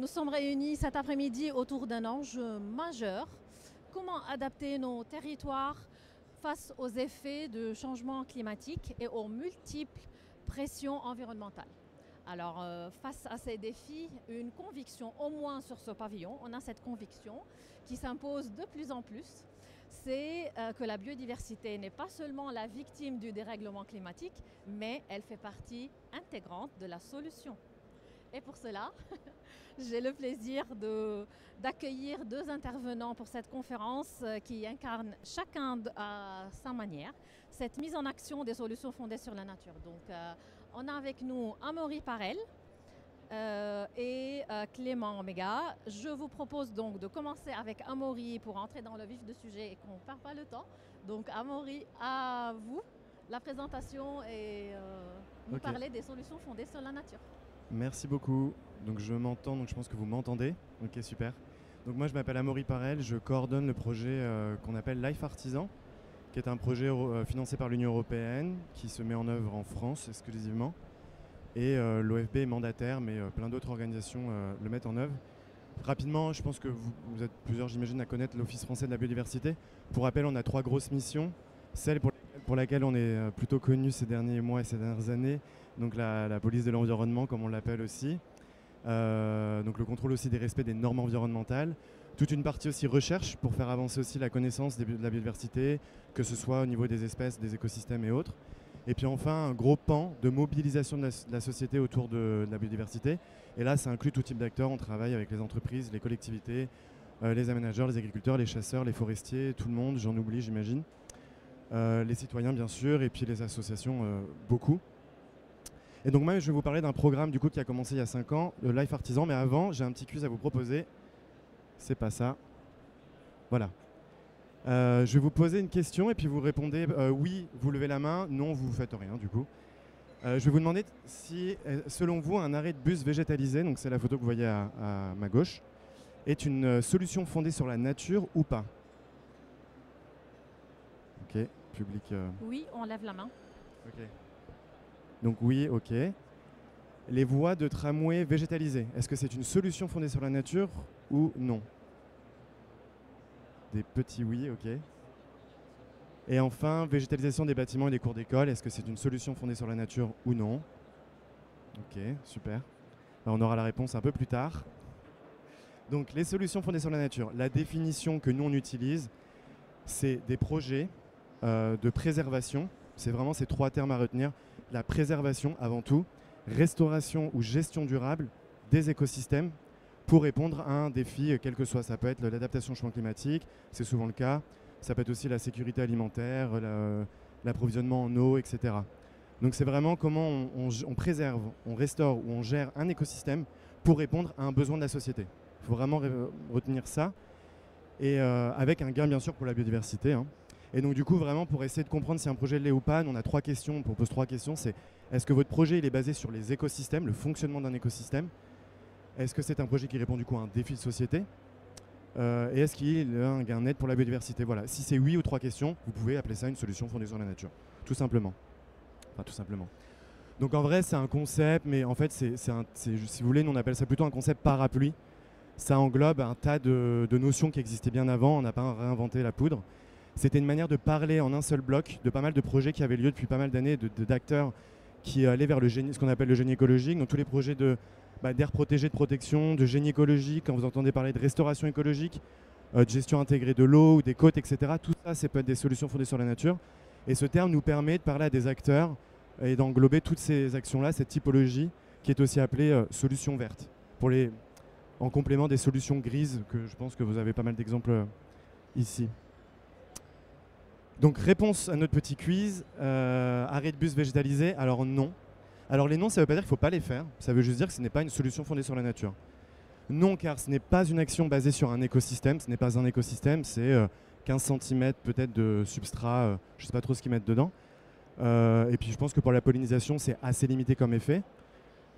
nous sommes réunis cet après-midi autour d'un enjeu majeur. Comment adapter nos territoires face aux effets de changement climatique et aux multiples pressions environnementales. Alors, face à ces défis, une conviction, au moins sur ce pavillon, on a cette conviction qui s'impose de plus en plus, c'est que la biodiversité n'est pas seulement la victime du dérèglement climatique, mais elle fait partie intégrante de la solution. Et pour cela, j'ai le plaisir d'accueillir deux intervenants pour cette conférence qui incarnent chacun à sa manière cette mise en action des solutions fondées sur la nature. Donc, on a avec nous Amaury Parel et Clément Omega. Je vous propose donc de commencer avec Amaury pour entrer dans le vif du sujet et qu'on ne perd pas le temps. Donc, Amaury, à vous la présentation et nous parler des solutions fondées sur la nature. Merci beaucoup. Donc je m'entends, donc je pense que vous m'entendez. Ok, super. Donc moi je m'appelle Amaury Parel, je coordonne le projet qu'on appelle Life Artisan, qui est un projet financé par l'Union européenne, qui se met en œuvre en France exclusivement. Et l'OFB est mandataire, mais plein d'autres organisations le mettent en œuvre. Rapidement, je pense que vous êtes plusieurs, j'imagine, à connaître l'Office français de la biodiversité. Pour rappel, on a 3 grosses missions. Celle pour laquelle on est plutôt connu ces derniers mois et ces dernières années, donc la police de l'environnement, comme on l'appelle aussi. Donc le contrôle aussi des respects des normes environnementales. Toute une partie aussi recherche pour faire avancer aussi la connaissance de la biodiversité, que ce soit au niveau des espèces, des écosystèmes et autres. Et puis enfin, un gros pan de mobilisation de la société autour de la biodiversité. Et là, ça inclut tout type d'acteurs. On travaille avec les entreprises, les collectivités, les aménageurs, les agriculteurs, les chasseurs, les forestiers, tout le monde, j'en oublie j'imagine. Les citoyens bien sûr, et puis les associations beaucoup. Et donc moi je vais vous parler d'un programme du coup qui a commencé il y a 5 ans, le Life Artisan, mais avant j'ai un petit quiz à vous proposer. C'est pas ça. Voilà. Je vais vous poser une question et puis vous répondez oui, vous levez la main, non, vous faites rien du coup. Je vais vous demander si selon vous un arrêt de bus végétalisé, donc c'est la photo que vous voyez à ma gauche, est une solution fondée sur la nature ou pas. Ok, public. Oui, on lève la main. Ok. Donc oui, ok. Les voies de tramway végétalisées, est-ce que c'est une solution fondée sur la nature ou non? Des petits oui, ok. Et enfin, végétalisation des bâtiments et des cours d'école, est-ce que c'est une solution fondée sur la nature ou non? Ok, super. Alors, on aura la réponse un peu plus tard. Donc les solutions fondées sur la nature, la définition que nous on utilise, c'est des projets de préservation. C'est vraiment ces 3 termes à retenir. La préservation avant tout, restauration ou gestion durable des écosystèmes pour répondre à un défi, quel que soit. Ça peut être l'adaptation au changement climatique, c'est souvent le cas. Ça peut être aussi la sécurité alimentaire, l'approvisionnement en eau, etc. Donc c'est vraiment comment on préserve, on restaure ou on gère un écosystème pour répondre à un besoin de la société. Il faut vraiment retenir ça. Et avec un gain bien sûr pour la biodiversité. Et donc du coup, vraiment, pour essayer de comprendre si un projet l'est ou pas, on a 3 questions, on propose 3 questions. C'est est-ce que votre projet il est basé sur les écosystèmes, le fonctionnement d'un écosystème? Est-ce que c'est un projet qui répond du coup à un défi de société? Et est-ce qu'il a un gain net pour la biodiversité? Voilà. Si c'est oui aux 3 questions, vous pouvez appeler ça une solution fondée sur la nature. Tout simplement. Enfin, tout simplement. Donc en vrai, c'est un concept, mais en fait, si vous voulez, nous on appelle ça plutôt un concept parapluie. Ça englobe un tas de notions qui existaient bien avant, on n'a pas réinventé la poudre. C'était une manière de parler en un seul bloc de pas mal de projets qui avaient lieu depuis pas mal d'années, d'acteurs qui allaient vers ce qu'on appelle le génie écologique. Donc tous les projets d'air protégé, de protection, de génie écologique, quand vous entendez parler de restauration écologique, de gestion intégrée de l'eau ou des côtes, etc. Tout ça, ça peut être des solutions fondées sur la nature. Et ce terme nous permet de parler à des acteurs et d'englober toutes ces actions-là, cette typologie qui est aussi appelée solution verte, en complément des solutions grises, que je pense que vous avez pas mal d'exemples ici. Donc réponse à notre petit quiz, arrêt de bus végétalisé, alors non. Alors les non, ça ne veut pas dire qu'il ne faut pas les faire, ça veut juste dire que ce n'est pas une solution fondée sur la nature. Non, car ce n'est pas une action basée sur un écosystème, ce n'est pas un écosystème, c'est 15 cm peut-être de substrat, je ne sais pas trop ce qu'ils mettent dedans. Et puis je pense que pour la pollinisation, c'est assez limité comme effet.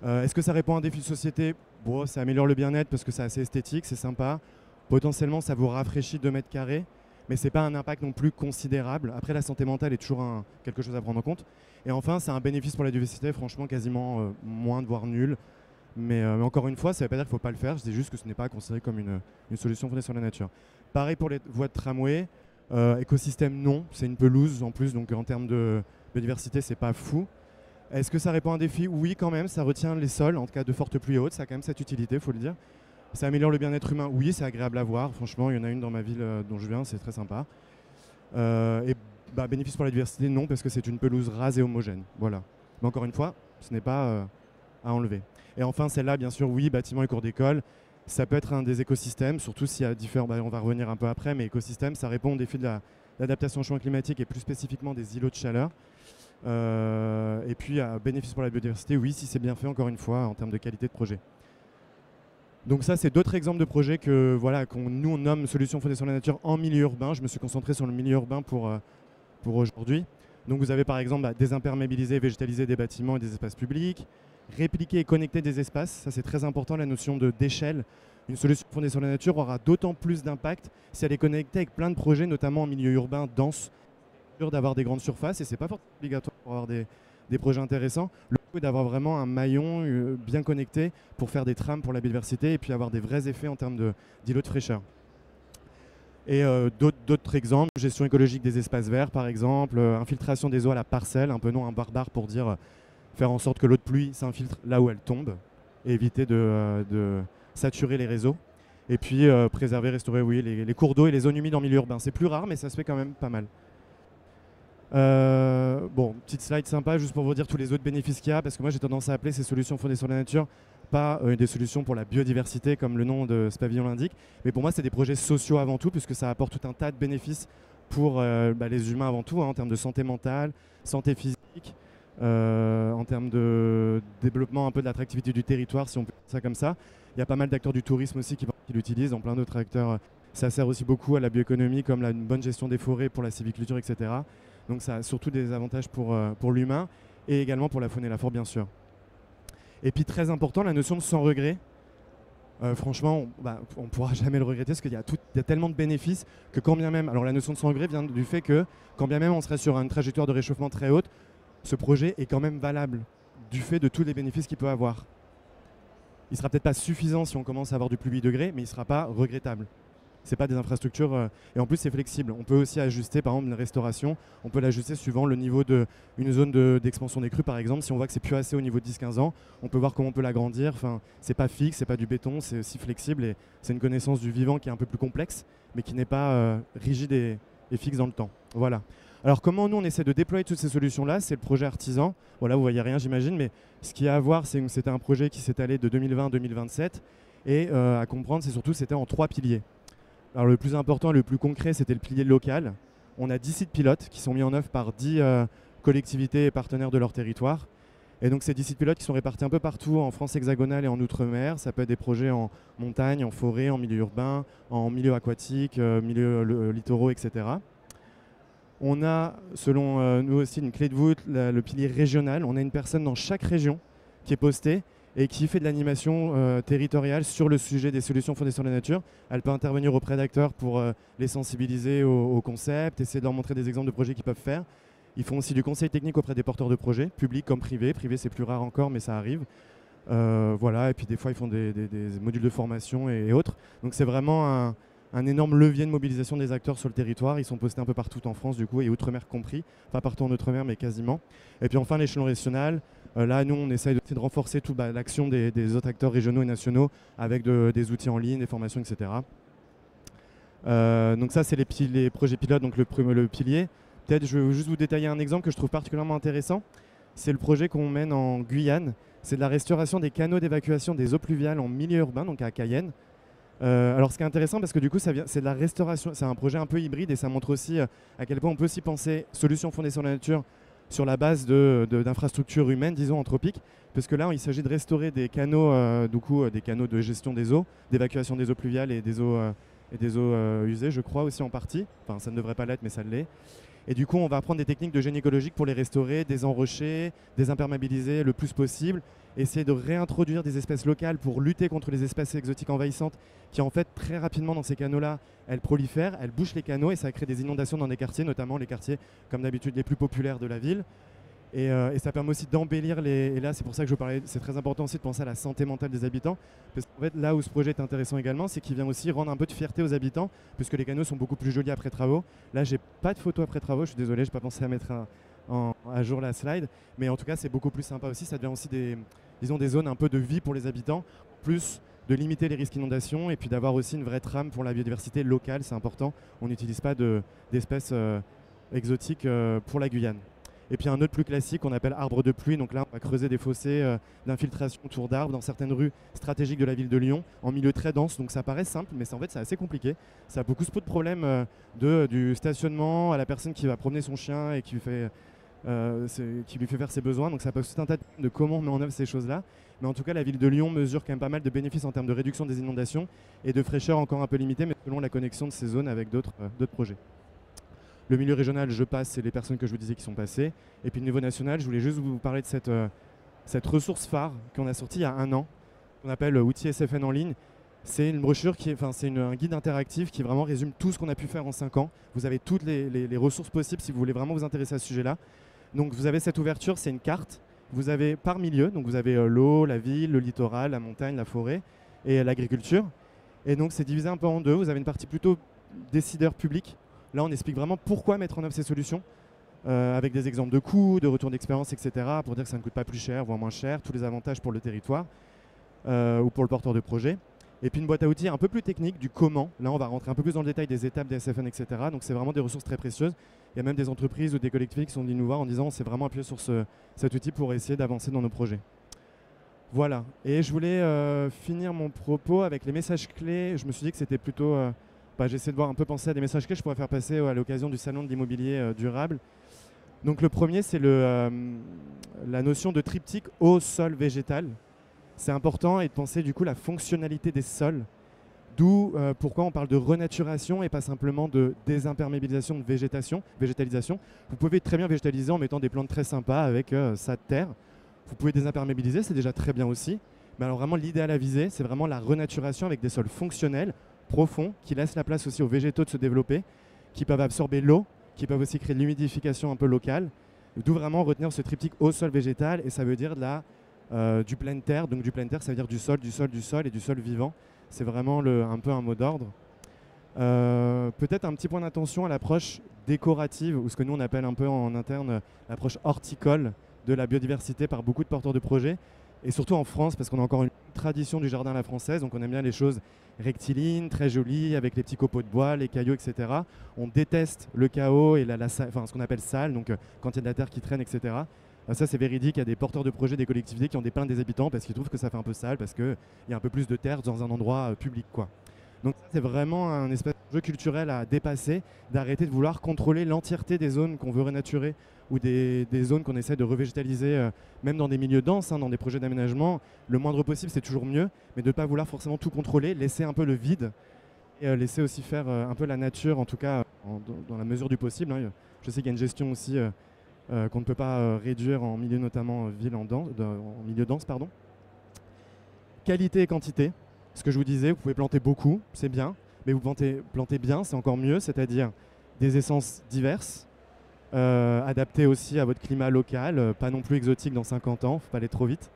Est-ce que ça répond à un défi de société? Bon, ça améliore le bien-être parce que c'est assez esthétique, c'est sympa. Potentiellement, ça vous rafraîchit 2 mètres carrés. Mais ce n'est pas un impact non plus considérable. Après, la santé mentale est toujours quelque chose à prendre en compte. Et enfin, c'est un bénéfice pour la diversité, franchement, quasiment moindre, voire nul. Mais encore une fois, ça ne veut pas dire qu'il ne faut pas le faire, je dis juste que ce n'est pas considéré comme une solution fondée sur la nature. Pareil pour les voies de tramway, écosystème non, c'est une pelouse en plus, donc en termes de biodiversité, c'est pas fou. Est-ce que ça répond à un défi? Oui, quand même, ça retient les sols, en cas de fortes pluies hautes, ça a quand même cette utilité, il faut le dire. Ça améliore le bien-être humain, oui, c'est agréable à voir, franchement, il y en a une dans ma ville dont je viens, c'est très sympa. Bénéfice pour la diversité, non, parce que c'est une pelouse rase et homogène, voilà. Mais encore une fois, ce n'est pas à enlever. Et enfin, celle-là, bien sûr, oui, bâtiments et cours d'école, ça peut être un des écosystèmes, surtout s'il y a différents, on va revenir un peu après, mais écosystèmes, ça répond au défi de l'adaptation au changement climatique et plus spécifiquement des îlots de chaleur. Et puis, bénéfice pour la biodiversité, oui, si c'est bien fait, encore une fois, en termes de qualité de projet. Donc ça, c'est d'autres exemples de projets que nous on nomme solutions fondées sur la nature en milieu urbain. Je me suis concentré sur le milieu urbain pour aujourd'hui. Donc vous avez par exemple désimperméabiliser et végétaliser des bâtiments et des espaces publics, répliquer et connecter des espaces. Ça, c'est très important, la notion d'échelle. Une solution fondée sur la nature aura d'autant plus d'impact si elle est connectée avec plein de projets, notamment en milieu urbain dense, d'avoir des grandes surfaces, et c'est pas forcément obligatoire pour avoir des projets intéressants. Le coup est d'avoir vraiment un maillon bien connecté pour faire des trames pour la biodiversité et puis avoir des vrais effets en termes d'îlots de fraîcheur. Et d'autres exemples, gestion écologique des espaces verts par exemple, infiltration des eaux à la parcelle, un peu non un barbare pour dire faire en sorte que l'eau de pluie s'infiltre là où elle tombe et éviter de saturer les réseaux. Et puis préserver, restaurer les cours d'eau et les zones humides en milieu urbain. C'est plus rare mais ça se fait quand même pas mal. Petite slide sympa juste pour vous dire tous les autres bénéfices qu'il y a, parce que moi j'ai tendance à appeler ces solutions fondées sur la nature pas des solutions pour la biodiversité comme le nom de ce pavillon l'indique, mais pour moi c'est des projets sociaux avant tout, puisque ça apporte tout un tas de bénéfices pour les humains avant tout, en termes de santé mentale, santé physique, en termes de développement un peu de l'attractivité du territoire, si on peut dire ça comme ça. Il y a pas mal d'acteurs du tourisme aussi qui l'utilisent, en plein d'autres acteurs. Ça sert aussi beaucoup à la bioéconomie, comme une bonne gestion des forêts pour la sylviculture, etc. Donc ça a surtout des avantages pour l'humain et également pour la faune et la flore, bien sûr. Et puis très important, la notion de sans regret. Franchement, on ne pourra jamais le regretter parce qu'il y a tellement de bénéfices que quand bien même... Alors la notion de sans regret vient du fait que quand bien même on serait sur une trajectoire de réchauffement très haute, ce projet est quand même valable du fait de tous les bénéfices qu'il peut avoir. Il ne sera peut-être pas suffisant si on commence à avoir du plus 8 degrés, mais il ne sera pas regrettable. Ce n'est pas des infrastructures, et en plus c'est flexible. On peut aussi ajuster, par exemple, une restauration, on peut l'ajuster suivant le niveau d'une zone d'expansion des crues, par exemple. Si on voit que c'est plus assez au niveau de 10-15 ans, on peut voir comment on peut l'agrandir. Enfin, c'est pas fixe, c'est pas du béton, c'est aussi flexible, et c'est une connaissance du vivant qui est un peu plus complexe, mais qui n'est pas rigide et fixe dans le temps. Voilà. Alors comment nous on essaie de déployer toutes ces solutions-là? C'est le projet artisan. Voilà, vous voyez rien j'imagine, mais ce qu'il y a à voir, c'est que c'était un projet qui s'est allé de 2020 à 2027, et à comprendre, c'est surtout c'était en 3 piliers. Alors le plus important et le plus concret, c'était le pilier local. On a 10 sites pilotes qui sont mis en œuvre par 10 collectivités et partenaires de leur territoire. Et donc ces 10 sites pilotes qui sont répartis un peu partout en France hexagonale et en Outre-mer. Ça peut être des projets en montagne, en forêt, en milieu urbain, en milieu aquatique, milieu littoraux, etc. On a, selon nous aussi, une clé de voûte, le pilier régional. On a une personne dans chaque région qui est postée et qui fait de l'animation territoriale sur le sujet des solutions fondées sur la nature. Elle peut intervenir auprès d'acteurs pour les sensibiliser au concept, essayer de leur montrer des exemples de projets qu'ils peuvent faire. Ils font aussi du conseil technique auprès des porteurs de projets, publics comme privés. Privé, c'est plus rare encore, mais ça arrive. Voilà, et puis des fois, ils font des modules de formation et autres. Donc c'est vraiment un énorme levier de mobilisation des acteurs sur le territoire. Ils sont postés un peu partout en France, du coup, et Outre-mer compris. Pas partout en Outre-mer, mais quasiment. Et puis enfin, l'échelon régional. Là, nous, on essaye de renforcer toute l'action des autres acteurs régionaux et nationaux avec des outils en ligne, des formations, etc. Donc ça, c'est les projets pilotes, donc le pilier. Peut-être, je vais juste vous détailler un exemple que je trouve particulièrement intéressant. C'est le projet qu'on mène en Guyane. C'est de la restauration des canaux d'évacuation des eaux pluviales en milieu urbain, donc à Cayenne. Alors ce qui est intéressant, parce que du coup c'est de la restauration, c'est un projet un peu hybride et ça montre aussi à quel point on peut aussi penser solutions fondées sur la nature sur la base d'infrastructures humaines, disons anthropiques, parce que là il s'agit de restaurer des canaux, des canaux de gestion des eaux, d'évacuation des eaux pluviales et des eaux usées, je crois aussi en partie. Enfin ça ne devrait pas l'être, mais ça l'est. Et du coup on va apprendre des techniques de génie écologique pour les restaurer, désenrocher, désimperméabiliser le plus possible, essayer de réintroduire des espèces locales pour lutter contre les espèces exotiques envahissantes qui en fait très rapidement dans ces canaux-là, elles prolifèrent, elles bouchent les canaux et ça crée des inondations dans des quartiers, notamment les quartiers comme d'habitude les plus populaires de la ville. Et ça permet aussi d'embellir les... Et là, c'est pour ça que je parlais, c'est très important aussi de penser à la santé mentale des habitants. Parce qu'en fait, là où ce projet est intéressant également, c'est qu'il vient aussi rendre un peu de fierté aux habitants, puisque les canaux sont beaucoup plus jolis après travaux. Là, j'ai pas de photos après travaux, je suis désolé, je n'ai pas pensé à mettre à jour la slide. Mais en tout cas, c'est beaucoup plus sympa aussi. Ça devient aussi disons, des zones un peu de vie pour les habitants, plus de limiter les risques d'inondation et puis d'avoir aussi une vraie trame pour la biodiversité locale, c'est important. On n'utilise pas d'espèces exotiques pour la Guyane. Et puis un autre plus classique qu'on appelle arbre de pluie. Donc là, on va creuser des fossés d'infiltration autour d'arbres dans certaines rues stratégiques de la ville de Lyon, en milieu très dense. Donc ça paraît simple, mais en fait c'est assez compliqué. Ça a beaucoup de problèmes du stationnement à la personne qui va promener son chien et qui lui fait faire ses besoins. Donc ça pose tout un tas de comment on met en œuvre ces choses-là. Mais en tout cas, la ville de Lyon mesure quand même pas mal de bénéfices en termes de réduction des inondations et de fraîcheur encore un peu limitée, mais selon la connexion de ces zones avec d'autres projets. Le milieu régional, je passe, c'est les personnes que je vous disais qui sont passées. Et puis au niveau national, je voulais juste vous parler de cette ressource phare qu'on a sortie il y a 1 an, qu'on appelle Outils SFN en ligne. C'est une brochure, c'est un guide interactif qui vraiment résume tout ce qu'on a pu faire en 5 ans. Vous avez toutes les ressources possibles si vous voulez vraiment vous intéresser à ce sujet-là. Donc vous avez cette ouverture, c'est une carte. Vous avez par milieu, donc vous avez l'eau, la ville, le littoral, la montagne, la forêt et l'agriculture. Et donc c'est divisé un peu en deux. Vous avez une partie plutôt décideur public. Là, on explique vraiment pourquoi mettre en œuvre ces solutions, avec des exemples de coûts, de retour d'expérience, etc., pour dire que ça ne coûte pas plus cher, voire moins cher, tous les avantages pour le territoire ou pour le porteur de projet. Et puis une boîte à outils un peu plus technique du comment. Là, on va rentrer un peu plus dans le détail des étapes des SFN, etc. Donc c'est vraiment des ressources très précieuses. Il y a même des entreprises ou des collectivités qui sont venues nous voir en disant on s'est vraiment appuyé sur cet outil pour essayer d'avancer dans nos projets. Voilà. Et je voulais finir mon propos avec les messages clés. Je me suis dit que c'était plutôt... j'essaie de voir un peu penser à des messages clés que je pourrais faire passer à l'occasion du salon de l'immobilier durable. Donc le premier, c'est la notion de triptyque eau-sol végétal. C'est important et de penser du coup la fonctionnalité des sols, d'où pourquoi on parle de renaturation et pas simplement de désimperméabilisation, de végétalisation. Vous pouvez très bien végétaliser en mettant des plantes très sympas avec ça de terre. Vous pouvez désimperméabiliser, c'est déjà très bien aussi. Mais alors vraiment l'idéal à viser, c'est vraiment la renaturation avec des sols fonctionnels, profonds, qui laissent la place aussi aux végétaux de se développer, qui peuvent absorber l'eau, qui peuvent aussi créer de l'humidification un peu locale. D'où vraiment retenir ce triptyque au sol végétal, et ça veut dire du plein terre. Donc du plein terre, ça veut dire du sol et du sol vivant. C'est vraiment un peu un mot d'ordre. Peut-être un petit point d'attention à l'approche décorative, ou ce que nous on appelle un peu en interne l'approche horticole de la biodiversité par beaucoup de porteurs de projets. Et surtout en France, parce qu'on a encore une tradition du jardin à la française, donc on aime bien les choses rectilignes, très jolies, avec les petits copeaux de bois, les cailloux, etc. On déteste le chaos et ce qu'on appelle sale, donc quand il y a de la terre qui traîne, etc. Ça c'est véridique, il y a des porteurs de projets, des collectivités qui ont des plaintes des habitants parce qu'ils trouvent que ça fait un peu sale, parce qu'il y a un peu plus de terre dans un endroit public, quoi. Donc c'est vraiment un espèce de jeu culturel à dépasser, d'arrêter de vouloir contrôler l'entièreté des zones qu'on veut renaturer ou des zones qu'on essaie de revégétaliser, même dans des milieux denses, dans des projets d'aménagement. Le moindre possible, c'est toujours mieux, mais de ne pas vouloir forcément tout contrôler, laisser un peu le vide et laisser aussi faire un peu la nature, en tout cas dans la mesure du possible. Je sais qu'il y a une gestion aussi qu'on ne peut pas réduire en milieu notamment en milieu dense. Qualité et quantité. Ce que je vous disais, vous pouvez planter beaucoup, c'est bien, mais vous plantez bien, c'est encore mieux, c'est-à-dire des essences diverses, adaptées aussi à votre climat local, pas non plus exotique dans 50 ans, il ne faut pas aller trop vite.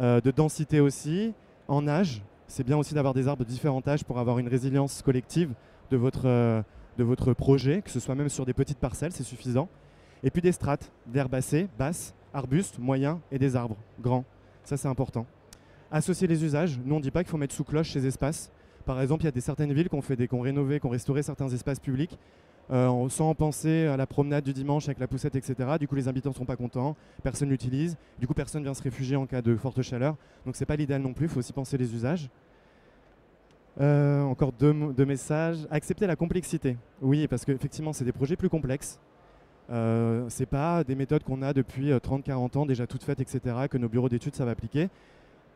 De densité aussi, en âge, c'est bien aussi d'avoir des arbres de différents âges pour avoir une résilience collective de votre projet, que ce soit même sur des petites parcelles, c'est suffisant. Et puis des strates, d'herbacées, basses, arbustes, moyens et des arbres grands, ça c'est important. Associer les usages. Nous, on ne dit pas qu'il faut mettre sous cloche ces espaces. Par exemple, il y a certaines villes qui ont rénové, qui ont restauré certains espaces publics sans penser à la promenade du dimanche avec la poussette, etc. Du coup, les habitants ne sont pas contents, personne l'utilise. Du coup, personne vient se réfugier en cas de forte chaleur. Donc, ce n'est pas l'idéal non plus, il faut aussi penser les usages. Encore deux messages. Accepter la complexité. Oui, parce qu'effectivement, c'est des projets plus complexes. Ce n'est pas des méthodes qu'on a depuis 30-40 ans, déjà toutes faites, etc., que nos bureaux d'études savent appliquer.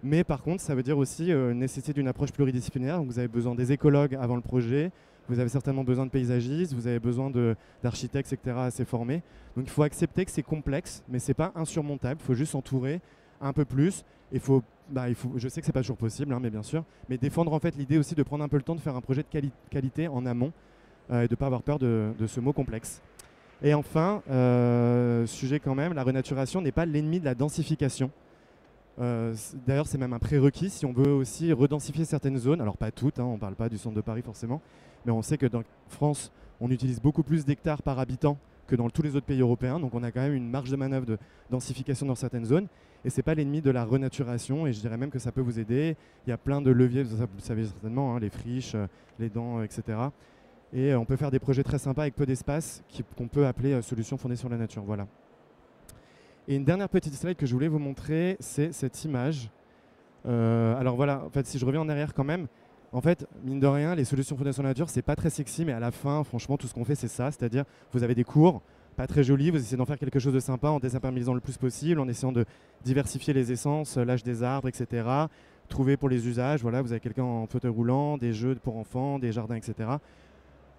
Mais par contre, ça veut dire aussi nécessité d'une approche pluridisciplinaire. Donc vous avez besoin des écologues avant le projet, vous avez certainement besoin de paysagistes, vous avez besoin d'architectes, etc. assez formés. Donc il faut accepter que c'est complexe, mais ce n'est pas insurmontable. Il faut juste s'entourer un peu plus. Je sais que ce n'est pas toujours possible, mais bien sûr. Mais défendre en fait l'idée aussi de prendre un peu le temps de faire un projet de qualité en amont et de ne pas avoir peur de ce mot complexe. Et enfin, sujet quand même, la renaturation n'est pas l'ennemi de la densification. D'ailleurs, c'est même un prérequis si on veut aussi redensifier certaines zones. Alors pas toutes, hein, on ne parle pas du centre de Paris forcément, mais on sait que dans France, on utilise beaucoup plus d'hectares par habitant que dans tous les autres pays européens. Donc on a quand même une marge de manœuvre de densification dans certaines zones. Et ce n'est pas l'ennemi de la renaturation. Et je dirais même que ça peut vous aider. Il y a plein de leviers, vous le savez certainement, hein, les friches, les dents, etc. Et on peut faire des projets très sympas avec peu d'espace qu'on peut appeler solutions fondées sur la nature. Voilà. Et une dernière petite slide que je voulais vous montrer, c'est cette image. Alors voilà, en fait, si je reviens en arrière quand même, en fait, mine de rien, les solutions fondées sur la nature, c'est pas très sexy, mais à la fin, franchement, tout ce qu'on fait, c'est ça. C'est-à-dire, vous avez des cours, pas très jolis, vous essayez d'en faire quelque chose de sympa en désimperméabilisant le plus possible, en essayant de diversifier les essences, l'âge des arbres, etc. Trouver pour les usages, voilà, vous avez quelqu'un en fauteuil roulant, des jeux pour enfants, des jardins, etc.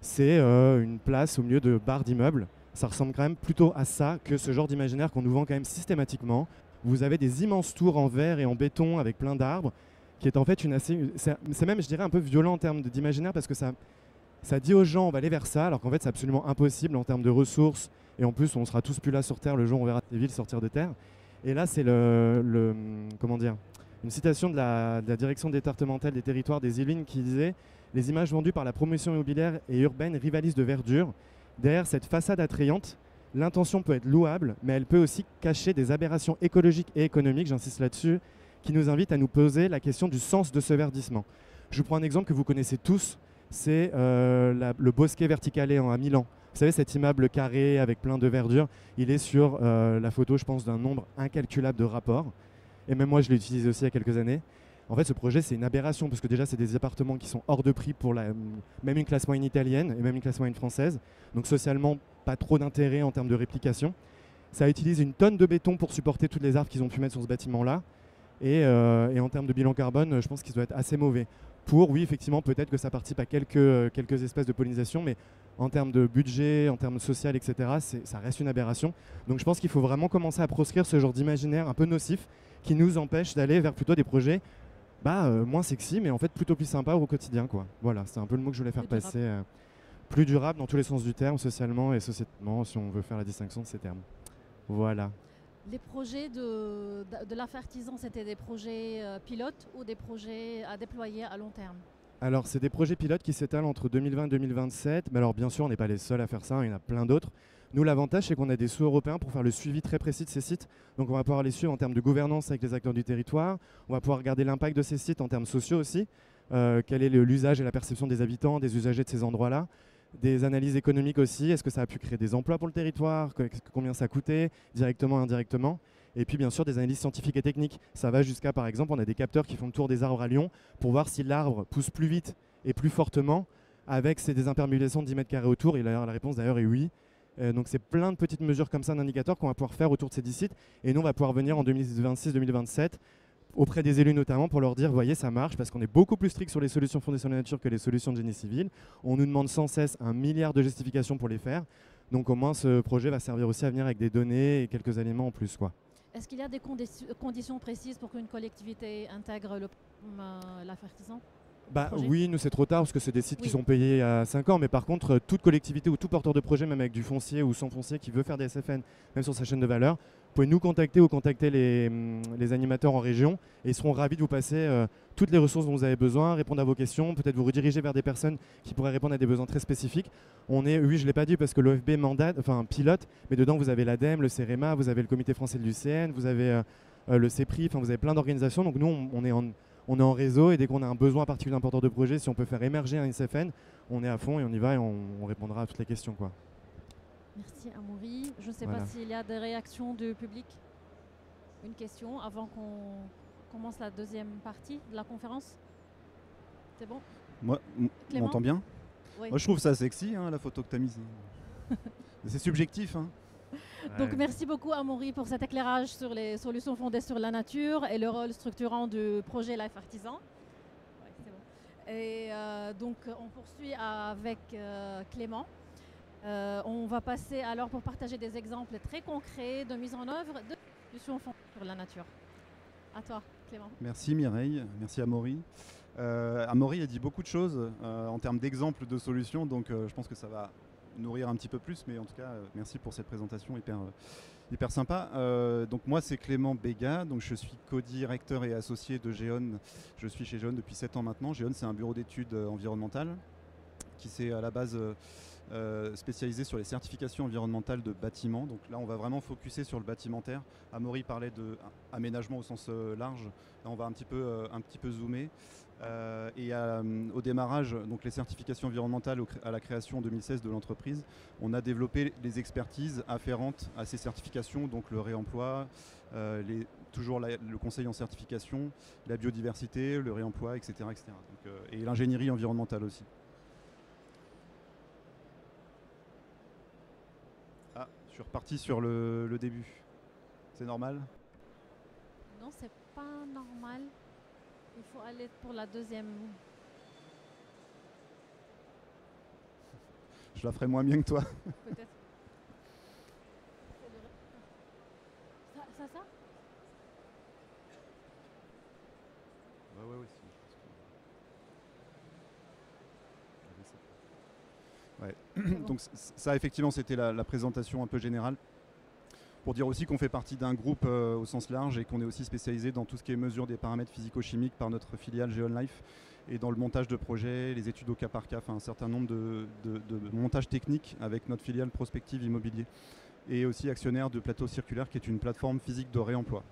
C'est une place au milieu de barres d'immeubles. Ça ressemble quand même plutôt à ça que ce genre d'imaginaire qu'on nous vend quand même systématiquement. Vous avez des immenses tours en verre et en béton avec plein d'arbres, qui est en fait c'est même, je dirais, un peu violent en termes d'imaginaire parce que ça dit aux gens on va aller vers ça, alors qu'en fait c'est absolument impossible en termes de ressources. Et en plus, on sera tous plus là sur Terre le jour où on verra ces villes sortir de Terre. Et là, c'est comment dire, une citation de la direction départementale des territoires des Yvelines qui disait « Les images vendues par la promotion immobilière et urbaine rivalisent de verdure. Derrière cette façade attrayante, l'intention peut être louable, mais elle peut aussi cacher des aberrations écologiques et économiques, j'insiste là-dessus, qui nous invitent à nous poser la question du sens de ce verdissement. » Je vous prends un exemple que vous connaissez tous, c'est le Bosquet Verticale à Milan. Vous savez, cet immeuble carré avec plein de verdure, il est sur la photo, je pense, d'un nombre incalculable de rapports. Et même moi, je l'ai utilisé aussi il y a quelques années. En fait, ce projet, c'est une aberration, parce que déjà, c'est des appartements qui sont hors de prix pour même une classe moyenne italienne et même une classe moyenne française. Donc socialement, pas trop d'intérêt en termes de réplication. Ça utilise une tonne de béton pour supporter toutes les arbres qu'ils ont pu mettre sur ce bâtiment-là. Et en termes de bilan carbone, je pense qu'il doit être assez mauvais. Oui, effectivement, peut-être que ça participe à quelques espèces de pollinisation, mais en termes de budget, en termes social, etc., ça reste une aberration. Donc je pense qu'il faut vraiment commencer à proscrire ce genre d'imaginaire un peu nocif qui nous empêche d'aller vers plutôt des projets moins sexy, mais en fait plutôt plus sympa au quotidien, quoi. Voilà, c'est un peu le mot que je voulais faire passer. Plus durable dans tous les sens du terme, socialement et sociétalement, si on veut faire la distinction de ces termes. Voilà. Les projets de l'AF Artisan, c'était des projets pilotes ou des projets à déployer à long terme? Alors, c'est des projets pilotes qui s'étalent entre 2020 et 2027. Mais alors, bien sûr, on n'est pas les seuls à faire ça, il y en a plein d'autres. Nous, l'avantage, c'est qu'on a des sous européens pour faire le suivi très précis de ces sites. Donc, on va pouvoir les suivre en termes de gouvernance avec les acteurs du territoire. On va pouvoir regarder l'impact de ces sites en termes sociaux aussi. Quel est l'usage et la perception des habitants, des usagers de ces endroits-là. Des analyses économiques aussi. Est-ce que ça a pu créer des emplois pour le territoire? Combien ça a coûté, directement et indirectement? Et puis bien sûr des analyses scientifiques et techniques. Ça va jusqu'à, par exemple, on a des capteurs qui font le tour des arbres à Lyon pour voir si l'arbre pousse plus vite et plus fortement avec ces désimperméabilisations de 10 mètres carrés autour. Et la réponse d'ailleurs est oui. Donc c'est plein de petites mesures comme ça d'indicateurs qu'on va pouvoir faire autour de ces 10 sites. Et nous on va pouvoir venir en 2026-2027 auprès des élus notamment pour leur dire, voyez, ça marche, parce qu'on est beaucoup plus strict sur les solutions fondées sur la nature que les solutions de génie civil. On nous demande sans cesse 1 milliard de justifications pour les faire. Donc au moins ce projet va servir aussi à venir avec des données et quelques éléments en plus, quoi. Est-ce qu'il y a des conditions précises pour qu'une collectivité intègre l'AF Artisan? Oui, nous c'est trop tard parce que c'est des sites qui sont payés à 5 ans, mais par contre toute collectivité ou tout porteur de projet, même avec du foncier ou sans foncier, qui veut faire des SFN, même sur sa chaîne de valeur, vous pouvez nous contacter ou contacter les animateurs en région et ils seront ravis de vous passer toutes les ressources dont vous avez besoin, répondre à vos questions, peut-être vous rediriger vers des personnes qui pourraient répondre à des besoins très spécifiques. Oui, je ne l'ai pas dit parce que l'OFB pilote, mais dedans vous avez l'ADEME, le CEREMA, vous avez le comité français de l'UCN, vous avez le CEPRI, vous avez plein d'organisations. Donc nous on est en réseau et dès qu'on a un besoin particulier d'un porteur de projet, si on peut faire émerger un SFN, on est à fond et on y va et on répondra à toutes les questions, quoi. Merci Amaury. Je ne sais pas s'il y a des réactions du public. Une question avant qu'on commence la deuxième partie de la conférence. C'est bon? Moi, on m'entend bien? Oui. Moi je trouve ça sexy, hein, la photo que tu as mise. C'est subjectif, hein. Donc merci beaucoup Amaury pour cet éclairage sur les solutions fondées sur la nature et le rôle structurant du projet Life Artisan. Ouais, c'est bon. Et donc on poursuit avec Clément. On va passer alors pour partager des exemples très concrets de mise en œuvre de solutions fondées sur la nature. À toi Clément. Merci Mireille, merci Amaury. Amaury a dit beaucoup de choses en termes d'exemples de solutions, donc je pense que ça va nourrir un petit peu plus, mais en tout cas, merci pour cette présentation hyper sympa. Donc moi, c'est Clément Béga, donc je suis co-directeur et associé de Géon. Je suis chez Géon depuis 7 ans maintenant. Géon, c'est un bureau d'études environnementales qui s'est à la base spécialisé sur les certifications environnementales de bâtiments. Donc là, on va vraiment focuser sur le bâtimentaire. Amaury parlait d'aménagement au sens large. Là, on va un petit peu zoomer. Au démarrage, donc les certifications environnementales à la création en 2016 de l'entreprise, on a développé les expertises afférentes à ces certifications, donc le réemploi, toujours le conseil en certification, la biodiversité, le réemploi, etc. etc. Donc, et l'ingénierie environnementale aussi. Ah, je suis reparti sur le début. C'est normal? Non, c'est pas normal. Il faut aller pour la deuxième. Je la ferai moins bien que toi. Peut-être. Ça Ouais. Donc ça, effectivement, c'était la présentation un peu générale. Pour dire aussi qu'on fait partie d'un groupe au sens large et qu'on est aussi spécialisé dans tout ce qui est mesure des paramètres physico-chimiques par notre filiale Géon Life et dans le montage de projets, les études au cas par cas, enfin un certain nombre de montages techniques avec notre filiale Prospective Immobilier et aussi actionnaire de Plateau Circulaire qui est une plateforme physique de réemploi.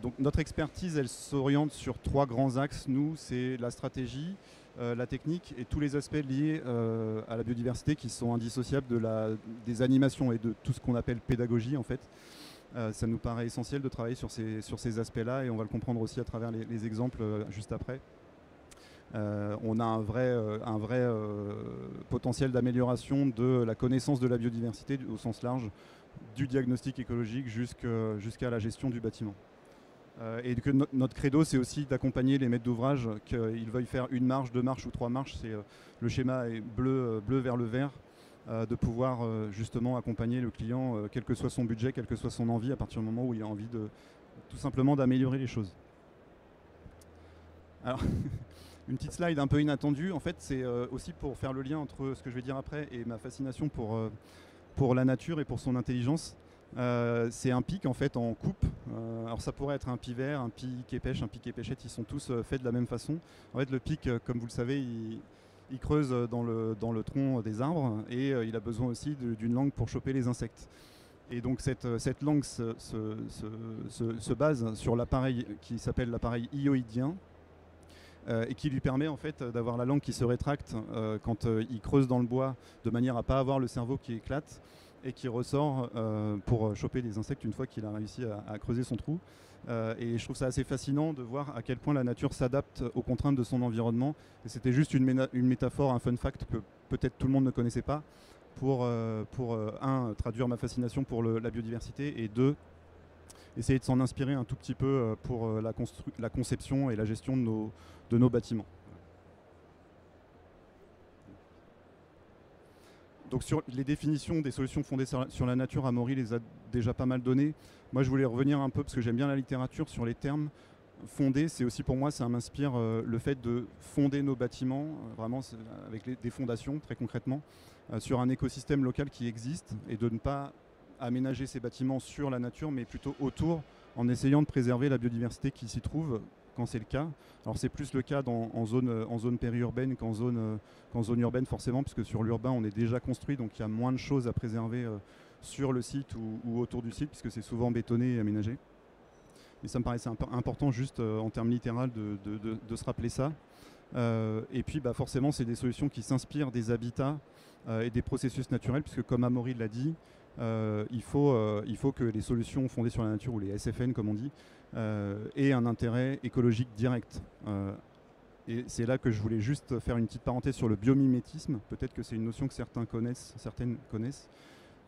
Donc notre expertise, elle s'oriente sur 3 grands axes. Nous, c'est la stratégie, la technique et tous les aspects liés à la biodiversité qui sont indissociables des animations et de tout ce qu'on appelle pédagogie en fait. Ça nous paraît essentiel de travailler sur ces aspects-là et on va le comprendre aussi à travers les exemples juste après. On a un vrai potentiel d'amélioration de la connaissance de la biodiversité au sens large, du diagnostic écologique jusqu'à la gestion du bâtiment. Et que notre credo, c'est aussi d'accompagner les maîtres d'ouvrage, qu'ils veuillent faire 1 marche, 2 marches ou 3 marches. Le schéma est bleu vers le vert, de pouvoir justement accompagner le client, quel que soit son budget, quelle que soit son envie, à partir du moment où il a envie tout simplement d'améliorer les choses. Alors, une petite slide un peu inattendue, en fait, c'est aussi pour faire le lien entre ce que je vais dire après et ma fascination pour la nature et pour son intelligence. C'est un pic en fait en coupe. Alors ça pourrait être un pivert, un pic épêche, un pic épêchette, ils sont tous faits de la même façon. En fait le pic, comme vous le savez, il creuse dans le tronc des arbres et il a besoin aussi d'une langue pour choper les insectes. Et donc cette langue se base sur l'appareil qui s'appelle l'appareil hyoïdien et qui lui permet en fait d'avoir la langue qui se rétracte quand il creuse dans le bois de manière à ne pas avoir le cerveau qui éclate et qui ressort pour choper les insectes une fois qu'il a réussi à creuser son trou. Et je trouve ça assez fascinant de voir à quel point la nature s'adapte aux contraintes de son environnement. Et c'était juste une métaphore, un fun fact que peut-être tout le monde ne connaissait pas pour traduire ma fascination pour la biodiversité et 2, essayer de s'en inspirer un tout petit peu pour la conception et la gestion de nos bâtiments. Donc sur les définitions des solutions fondées sur la nature, Amaury les a déjà pas mal données. Moi je voulais revenir un peu, parce que j'aime bien la littérature, sur les termes fondés. C'est aussi pour moi, ça m'inspire le fait de fonder nos bâtiments, vraiment avec des fondations très concrètement, sur un écosystème local qui existe et de ne pas aménager ces bâtiments sur la nature mais plutôt autour, en essayant de préserver la biodiversité qui s'y trouve quand c'est le cas. Alors c'est plus le cas en zone périurbaine qu'en zone urbaine forcément, puisque sur l'urbain on est déjà construit, donc il y a moins de choses à préserver sur le site ou autour du site, puisque c'est souvent bétonné et aménagé. Et ça me paraissait important juste en termes littéraux de se rappeler ça. Et puis forcément c'est des solutions qui s'inspirent des habitats et des processus naturels, puisque comme Amaury l'a dit, il faut que les solutions fondées sur la nature, ou les SFN comme on dit, aient un intérêt écologique direct. Et c'est là que je voulais juste faire une petite parenthèse sur le biomimétisme. Peut-être que c'est une notion que certaines connaissent.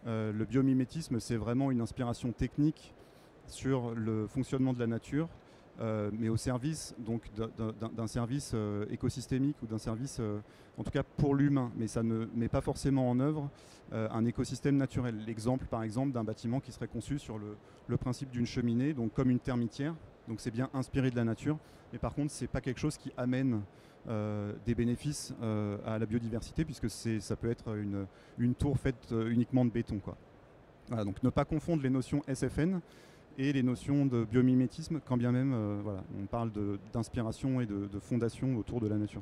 Le biomimétisme, c'est vraiment une inspiration technique sur le fonctionnement de la nature, mais au service d'un service écosystémique ou d'un service, en tout cas pour l'humain, mais ça ne met pas forcément en œuvre un écosystème naturel. L'exemple par exemple d'un bâtiment qui serait conçu sur le principe d'une cheminée, donc comme une termitière, donc c'est bien inspiré de la nature, mais par contre c'est pas quelque chose qui amène des bénéfices à la biodiversité, puisque ça peut être une tour faite uniquement de béton, quoi. Voilà, donc ne pas confondre les notions SFN et les notions de biomimétisme, quand bien même voilà, on parle d'inspiration et de fondation autour de la nature.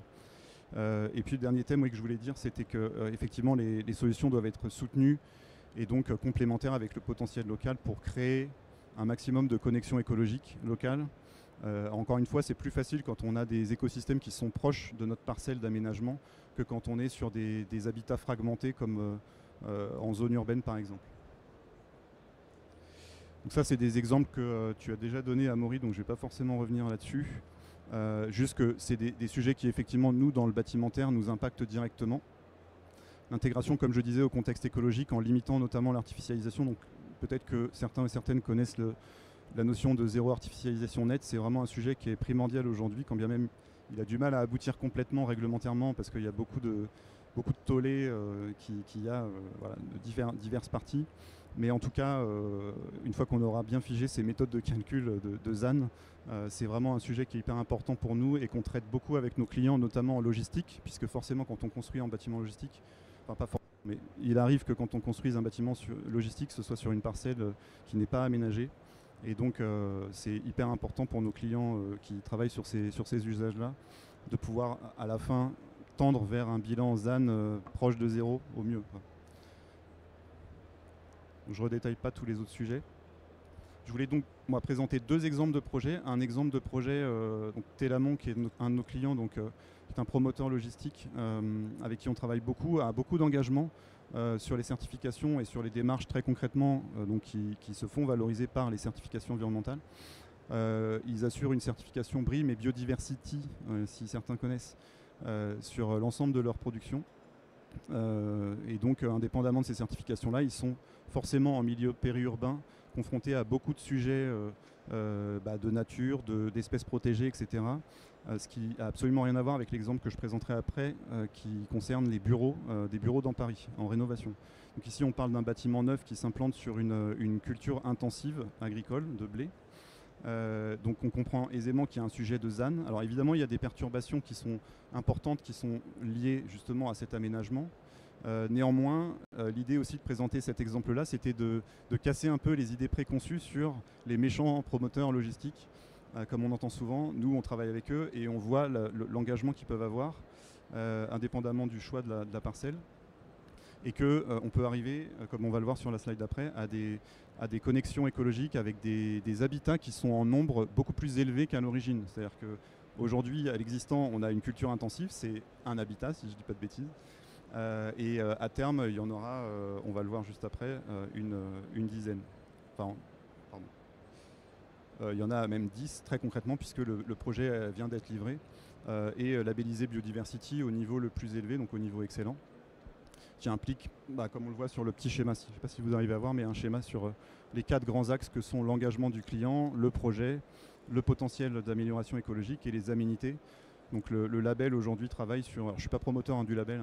Et puis le dernier thème que je voulais dire, c'était que effectivement les solutions doivent être soutenues et donc complémentaires avec le potentiel local pour créer un maximum de connexions écologiques locales. Encore une fois, c'est plus facile quand on a des écosystèmes qui sont proches de notre parcelle d'aménagement que quand on est sur des habitats fragmentés comme en zone urbaine par exemple. Donc ça, c'est des exemples que tu as déjà donnés à Maury, donc je ne vais pas forcément revenir là-dessus. Juste que c'est des sujets qui, effectivement, nous, dans le bâtimentaire, nous impactent directement. L'intégration, comme je disais, au contexte écologique, en limitant notamment l'artificialisation. Donc peut-être que certains et certaines connaissent la notion de zéro artificialisation nette. C'est vraiment un sujet qui est primordial aujourd'hui, quand bien même il a du mal à aboutir complètement réglementairement, parce qu'il y a beaucoup de tollés qu'il y a voilà, de diverses parties. Mais en tout cas, une fois qu'on aura bien figé ces méthodes de calcul de ZAN, c'est vraiment un sujet qui est hyper important pour nous et qu'on traite beaucoup avec nos clients, notamment en logistique, puisque forcément quand on construit en bâtiment logistique, enfin pas forcément, mais il arrive que quand on construise un bâtiment logistique, ce soit sur une parcelle qui n'est pas aménagée. Et donc c'est hyper important pour nos clients qui travaillent sur ces usages-là, de pouvoir à la fin tendre vers un bilan ZAN proche de zéro au mieux, quoi. Je ne redétaille pas tous les autres sujets. Je voulais donc moi présenter deux exemples de projets. Un exemple de projet, donc Télamon, qui est un de nos clients, donc, qui est un promoteur logistique avec qui on travaille beaucoup, a beaucoup d'engagement sur les certifications et sur les démarches très concrètement donc qui se font valoriser par les certifications environnementales. Ils assurent une certification BREEAM et Biodiversity, si certains connaissent, sur l'ensemble de leur production. Et donc, indépendamment de ces certifications-là, ils sont forcément en milieu périurbain, confrontés à beaucoup de sujets de nature, d'espèces protégées, etc. Ce qui n'a absolument rien à voir avec l'exemple que je présenterai après, qui concerne les bureaux, des bureaux dans Paris, en rénovation. Donc ici, on parle d'un bâtiment neuf qui s'implante sur une culture intensive agricole de blé. Donc on comprend aisément qu'il y a un sujet de ZAN. Alors évidemment, il y a des perturbations qui sont importantes, qui sont liées justement à cet aménagement. Néanmoins, l'idée aussi de présenter cet exemple-là, c'était de casser un peu les idées préconçues sur les méchants promoteurs logistiques. Comme on entend souvent, nous on travaille avec eux et on voit l'engagement qu'ils peuvent avoir, indépendamment du choix de la parcelle. Et qu'on peut arriver, comme on va le voir sur la slide d'après, à des connexions écologiques avec des habitats qui sont en nombre beaucoup plus élevé qu'à l'origine. C'est-à-dire qu'aujourd'hui, à l'existant, on a une culture intensive, c'est un habitat, si je ne dis pas de bêtises. Et à terme, il y en aura, on va le voir juste après, une dizaine. Enfin, pardon. Il y en a même 10 très concrètement, puisque le projet vient d'être livré et labellisé Biodiversity au niveau le plus élevé, donc au niveau excellent, qui implique, comme on le voit sur le petit schéma, je ne sais pas si vous arrivez à voir, mais un schéma sur les 4 grands axes que sont l'engagement du client, le projet, le potentiel d'amélioration écologique et les aménités. Donc le label aujourd'hui travaille sur, alors je ne suis pas promoteur du label,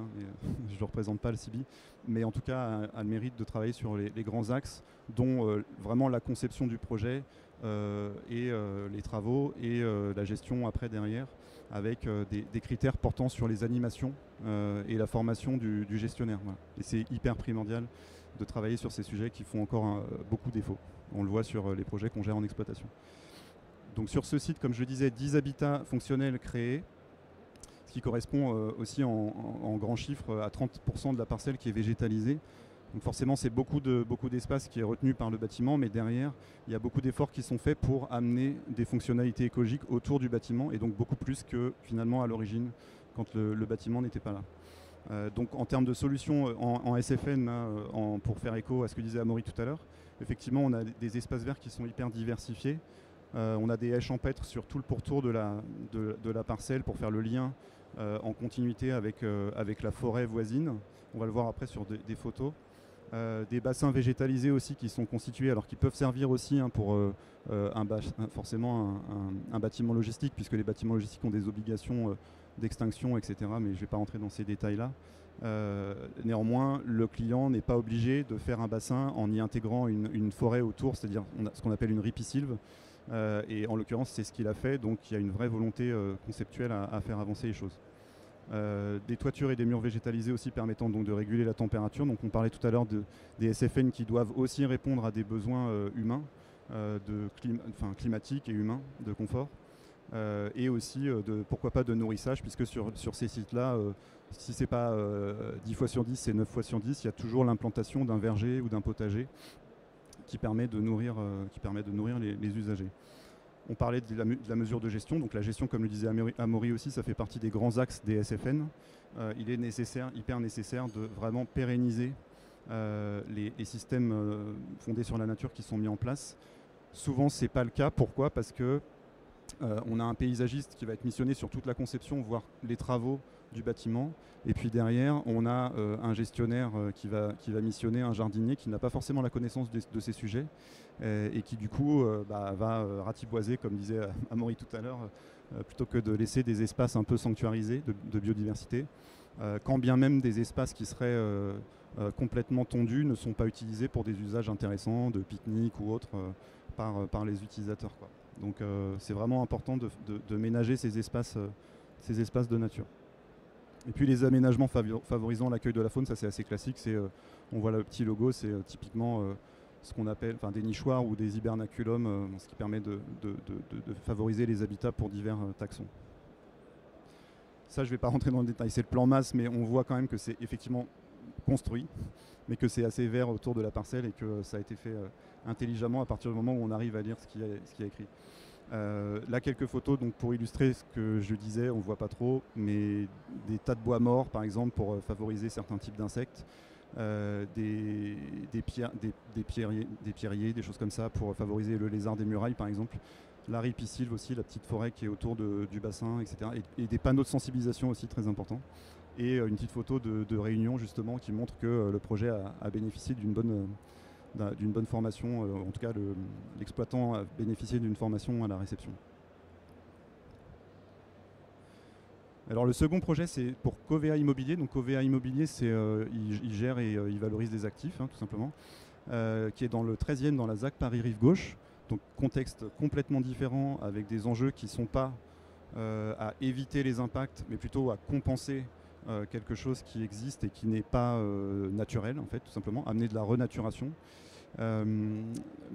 je ne représente pas le CIBI, mais en tout cas a le mérite de travailler sur les grands axes, dont vraiment la conception du projet et les travaux et la gestion après derrière, avec des critères portant sur les animations et la formation du gestionnaire. Voilà. Et c'est hyper primordial de travailler sur ces sujets qui font encore beaucoup défaut. On le voit sur les projets qu'on gère en exploitation. Donc sur ce site, comme je le disais, 10 habitats fonctionnels créés, ce qui correspond aussi en grands chiffres à 30% de la parcelle qui est végétalisée. Donc forcément, c'est beaucoup d'espace qui est retenu par le bâtiment, mais derrière, il y a beaucoup d'efforts qui sont faits pour amener des fonctionnalités écologiques autour du bâtiment, et donc beaucoup plus que finalement à l'origine, quand le bâtiment n'était pas là. Donc en termes de solutions en SFN, pour faire écho à ce que disait Amaury tout à l'heure, effectivement, on a des espaces verts qui sont hyper diversifiés. On a des haies champêtres sur tout le pourtour de la parcelle pour faire le lien en continuité avec la forêt voisine. On va le voir après sur des photos. Des bassins végétalisés aussi qui sont constitués, alors qui peuvent servir aussi pour forcément un bâtiment logistique, puisque les bâtiments logistiques ont des obligations d'extinction, etc. Mais je ne vais pas rentrer dans ces détails-là. Néanmoins, le client n'est pas obligé de faire un bassin en y intégrant une forêt autour, c'est-à-dire ce qu'on appelle une ripisylve, Et en l'occurrence, c'est ce qu'il a fait, donc il y a une vraie volonté conceptuelle à faire avancer les choses. Des toitures et des murs végétalisés aussi permettant donc de réguler la température. Donc on parlait tout à l'heure des SFN qui doivent aussi répondre à des besoins humains, climatiques et humains, de confort. Et aussi, pourquoi pas, de nourrissage, puisque sur ces sites-là, si c'est pas 10 fois sur 10, c'est 9 fois sur 10, il y a toujours l'implantation d'un verger ou d'un potager qui permet de nourrir les usagers. On parlait de la mesure de gestion, donc la gestion, comme le disait Amaury aussi, ça fait partie des grands axes des SFN. Il est hyper nécessaire de vraiment pérenniser les systèmes fondés sur la nature qui sont mis en place. Souvent, ce n'est pas le cas. Pourquoi ? Parce que on a un paysagiste qui va être missionné sur toute la conception, voire les travaux du bâtiment. Et puis derrière, on a un gestionnaire qui va missionner un jardinier qui n'a pas forcément la connaissance de ces sujets et qui du coup va ratiboiser, comme disait Amaury tout à l'heure, plutôt que de laisser des espaces un peu sanctuarisés de biodiversité. Quand bien même des espaces qui seraient complètement tondus ne sont pas utilisés pour des usages intéressants, de pique-nique ou autres, par les utilisateurs, quoi. Donc c'est vraiment important de ménager ces espaces de nature. Et puis les aménagements favorisant l'accueil de la faune, ça c'est assez classique. On voit le petit logo, c'est typiquement ce qu'on appelle des nichoirs ou des hibernaculums, ce qui permet de favoriser les habitats pour divers taxons. Ça, je ne vais pas rentrer dans le détail, c'est le plan masse, mais on voit quand même que c'est effectivement construit, mais que c'est assez vert autour de la parcelle et que ça a été fait intelligemment à partir du moment où on arrive à lire ce qu'il y a écrit. Là, quelques photos donc, pour illustrer ce que je disais, on ne voit pas trop, mais des tas de bois morts, par exemple, pour favoriser certains types d'insectes, des pierriers, des choses comme ça, pour favoriser le lézard des murailles, par exemple. La ripisylve aussi, la petite forêt qui est autour du bassin, etc. Et des panneaux de sensibilisation aussi, très importants. Et une petite photo de réunion, justement, qui montre que le projet a bénéficié d'une bonne formation, en tout cas l'exploitant a bénéficié d'une formation à la réception. Alors le second projet, c'est pour Covea Immobilier. Donc Covea Immobilier, il gère et il valorise des actifs, tout simplement, qui est dans le 13e, dans la ZAC Paris-Rive-Gauche. Donc contexte complètement différent, avec des enjeux qui ne sont pas à éviter les impacts, mais plutôt à compenser quelque chose qui existe et qui n'est pas naturel, en fait, tout simplement, amener de la renaturation. Une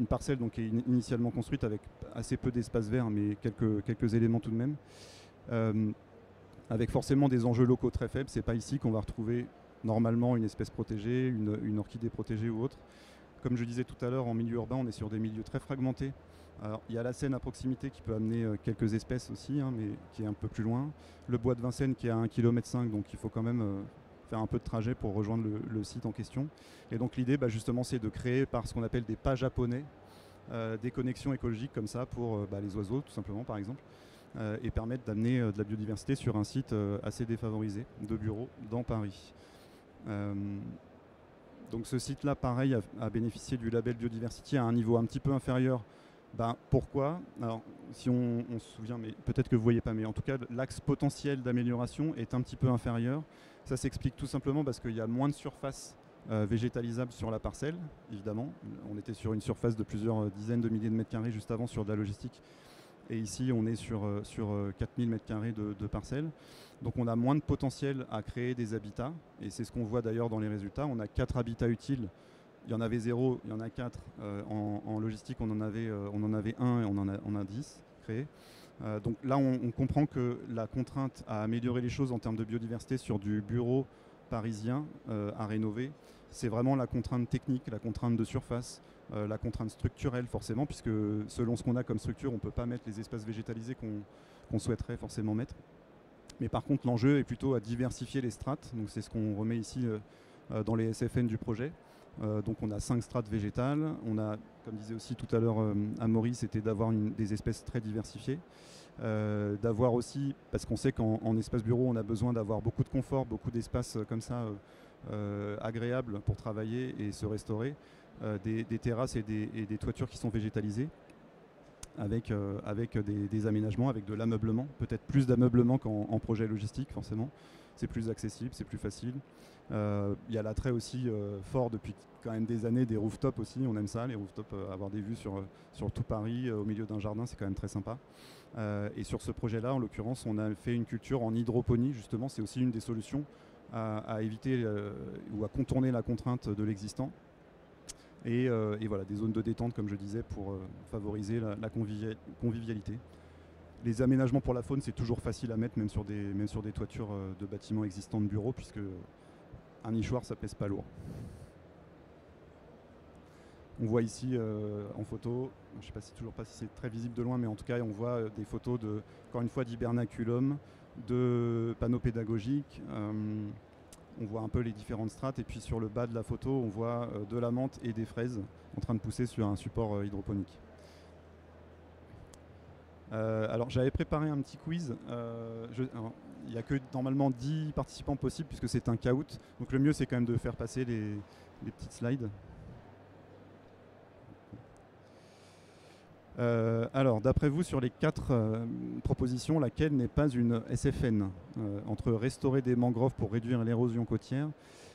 parcelle donc, qui est initialement construite avec assez peu d'espace vert, mais quelques éléments tout de même, avec forcément des enjeux locaux très faibles. C'est pas ici qu'on va retrouver normalement une espèce protégée, une orchidée protégée ou autre. Comme je disais tout à l'heure, en milieu urbain, on est sur des milieux très fragmentés. Alors, il y a la Seine à proximité qui peut amener quelques espèces aussi, mais qui est un peu plus loin. Le bois de Vincennes qui est à 1,5 km, donc il faut quand même faire un peu de trajet pour rejoindre le site en question. Et donc l'idée, justement, c'est de créer par ce qu'on appelle des pas japonais, des connexions écologiques comme ça pour les oiseaux, tout simplement, par exemple, et permettre d'amener de la biodiversité sur un site assez défavorisé de bureaux dans Paris. Donc ce site-là, pareil, a bénéficié du label Biodiversity à un niveau un petit peu inférieur. Pourquoi ? Alors, si on se souvient, mais peut-être que vous ne voyez pas, mais en tout cas, l'axe potentiel d'amélioration est un petit peu inférieur. Ça s'explique tout simplement parce qu'il y a moins de surface végétalisable sur la parcelle, évidemment. On était sur une surface de plusieurs dizaines de milliers de mètres carrés juste avant sur de la logistique. Et ici, on est sur 4000 mètres carrés de parcelles. Donc on a moins de potentiel à créer des habitats. Et c'est ce qu'on voit d'ailleurs dans les résultats. On a 4 habitats utiles. Il y en avait 0, il y en a 4. En logistique, on en avait 1 et on en a 10 créés. Donc là, on comprend que la contrainte à améliorer les choses en termes de biodiversité sur du bureau parisien à rénover, c'est vraiment la contrainte technique, la contrainte de surface, la contrainte structurelle forcément, puisque selon ce qu'on a comme structure, on ne peut pas mettre les espaces végétalisés qu'on souhaiterait forcément mettre. Mais par contre, l'enjeu est plutôt à diversifier les strates. Donc c'est ce qu'on remet ici dans les SFN du projet. Donc on a 5 strates végétales. On a, comme disait aussi tout à l'heure Amaury, c'était d'avoir des espèces très diversifiées. D'avoir aussi, parce qu'on sait qu'en espace bureau, on a besoin d'avoir beaucoup de confort, beaucoup d'espaces comme ça agréables pour travailler et se restaurer. Des terrasses et des toitures qui sont végétalisées. avec des aménagements, avec de l'ameublement, peut-être plus d'ameublement qu'en projet logistique forcément. C'est plus accessible, c'est plus facile. Il y a l'attrait aussi fort depuis quand même des années des rooftops aussi, on aime ça, les rooftops, avoir des vues sur tout Paris au milieu d'un jardin, c'est quand même très sympa. Et sur ce projet-là, en l'occurrence, on a fait une culture en hydroponie, justement, c'est aussi une des solutions à éviter ou à contourner la contrainte de l'existant. Et voilà, des zones de détente, comme je disais, pour favoriser la convivialité. Les aménagements pour la faune, c'est toujours facile à mettre, même sur des toitures de bâtiments existants de bureaux, puisque un nichoir, ça pèse pas lourd. On voit ici en photo, je ne sais pas si c'est très visible de loin, mais en tout cas, on voit des photos encore une fois, d'hibernaculum, de panneaux pédagogiques. On voit un peu les différentes strates, et puis sur le bas de la photo, on voit de la menthe et des fraises en train de pousser sur un support hydroponique. Alors j'avais préparé un petit quiz. Il n'y a que normalement 10 participants possibles puisque c'est un caout. Donc le mieux c'est quand même de faire passer les petites slides. Alors d'après vous, sur les 4 propositions, laquelle n'est pas une SFN entre restaurer des mangroves pour réduire l'érosion côtière,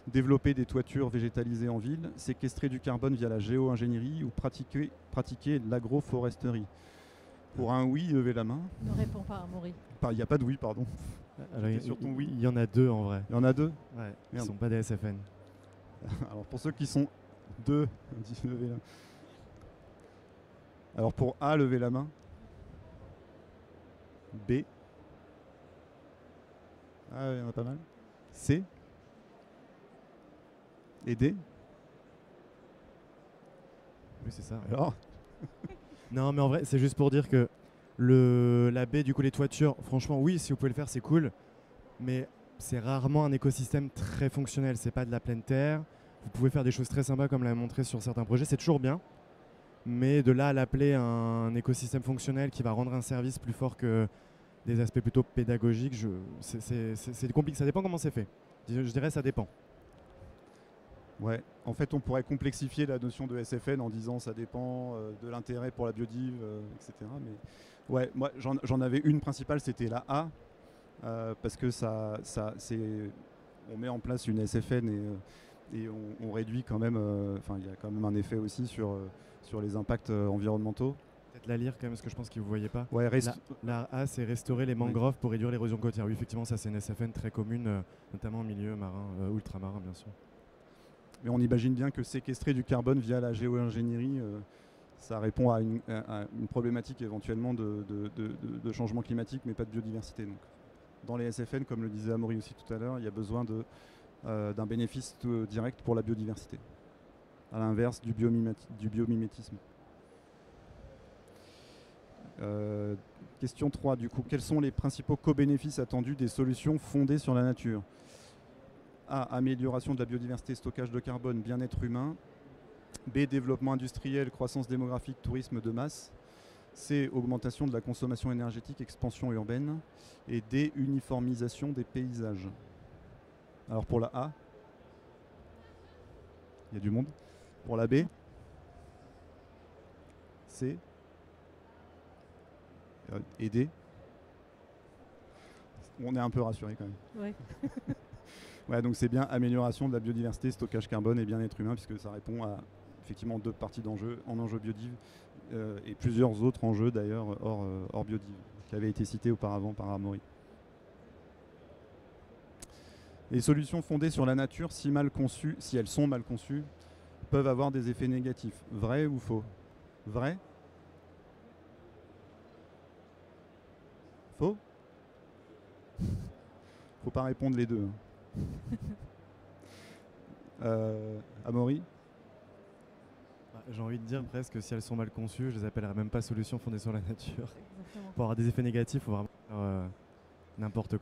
développer des toitures végétalisées en ville, séquestrer du carbone via la géo-ingénierie ou pratiquer l'agroforesterie? Pour un oui, levez la main. Ne réponds pas, Amaury. Il n'y a pas de oui, pardon. Alors, Sur ton oui. Il y en a 2 en vrai. Il y en a 2. Ouais, ils ne sont pas des SFN. Alors pour ceux qui sont 2, levez la main. Alors pour A, levez la main. B. Ah, il y en a pas mal. C. Et D. Oui, c'est ça. Alors Non, mais en vrai, c'est juste pour dire que la baie, du coup, les toitures, franchement, oui, si vous pouvez le faire, c'est cool. Mais c'est rarement un écosystème très fonctionnel. C'est pas de la pleine terre. Vous pouvez faire des choses très sympas, comme l'a montré sur certains projets. C'est toujours bien. Mais de là à l'appeler un écosystème fonctionnel qui va rendre un service plus fort que des aspects plutôt pédagogiques, c'est compliqué. Ça dépend comment c'est fait. Je dirais ça dépend. Ouais, en fait, on pourrait complexifier la notion de SFN en disant ça dépend de l'intérêt pour la biodive, etc. Mais ouais, moi j'en avais une principale, c'était la A, parce que on met en place une SFN et on réduit quand même, il y a quand même un effet aussi sur les impacts environnementaux. Peut-être la lire quand même, parce que je pense que vous ne voyez pas. Ouais, la A, c'est restaurer les mangroves pour réduire l'érosion côtière. Oui, effectivement, ça c'est une SFN très commune, notamment en milieu marin, ultramarin bien sûr. Mais on imagine bien que séquestrer du carbone via la géo-ingénierie, ça répond à une problématique éventuellement de changement climatique, mais pas de biodiversité. Donc, dans les SFN, comme le disait Amaury aussi tout à l'heure, il y a besoin d'un bénéfice direct pour la biodiversité, à l'inverse du biomimétisme. Question 3, du coup, quels sont les principaux co-bénéfices attendus des solutions fondées sur la nature? A. Amélioration de la biodiversité, stockage de carbone, bien-être humain. B. Développement industriel, croissance démographique, tourisme de masse. C. Augmentation de la consommation énergétique, expansion urbaine. Et D. Uniformisation des paysages. Alors pour la A, il y a du monde. Pour la B, C et D. On est un peu rassuré quand même. Ouais. Ouais, donc c'est bien amélioration de la biodiversité, stockage carbone et bien-être humain, puisque ça répond à effectivement 2 parties d'enjeux, en enjeu biodive et plusieurs autres enjeux d'ailleurs hors biodive, qui avaient été cités auparavant par Amaury. Les solutions fondées sur la nature, si elles sont mal conçues, peuvent avoir des effets négatifs. Vrai ou faux? Vrai? Faux? Faut pas répondre les deux. Amaury? J'ai envie de dire presque que si elles sont mal conçues, je les appellerais même pas solutions fondées sur la nature. Exactement. Pour avoir des effets négatifs, il faut vraiment faire